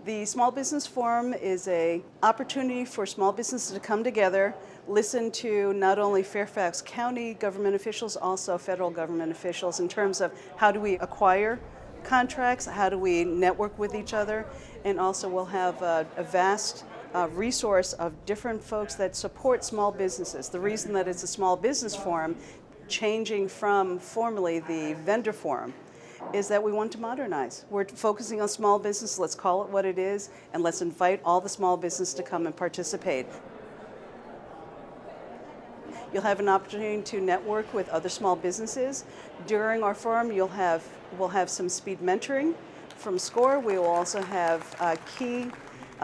The Small Business Forum is an opportunity for small businesses to come together, listen to not only Fairfax County government officials, also federal government officials in terms of how do we acquire contracts, how do we network with each other, and also we'll have a vast resource of different folks that support small businesses. The reason that it's a small business forum, changing from formerly the vendor forum, is that we want to modernize. We're focusing on small business, let's call it what it is, and let's invite all the small business to come and participate. You'll have an opportunity to network with other small businesses. During our forum, we'll have some speed mentoring from SCORE. We will also have key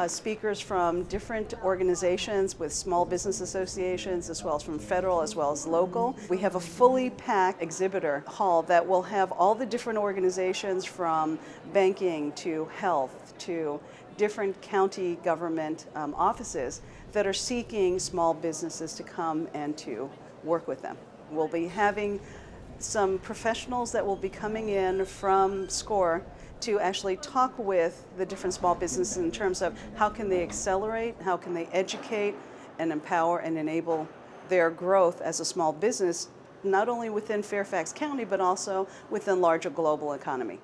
speakers from different organizations with small business associations, as well as from federal as well as local. We have a fully packed exhibitor hall that will have all the different organizations from banking to health to different county government offices that are seeking small businesses to come and to work with them. We'll be having some professionals that will be coming in from SCORE to actually talk with the different small businesses in terms of how can they accelerate, how can they educate and empower and enable their growth as a small business, not only within Fairfax County, but also within larger global economy.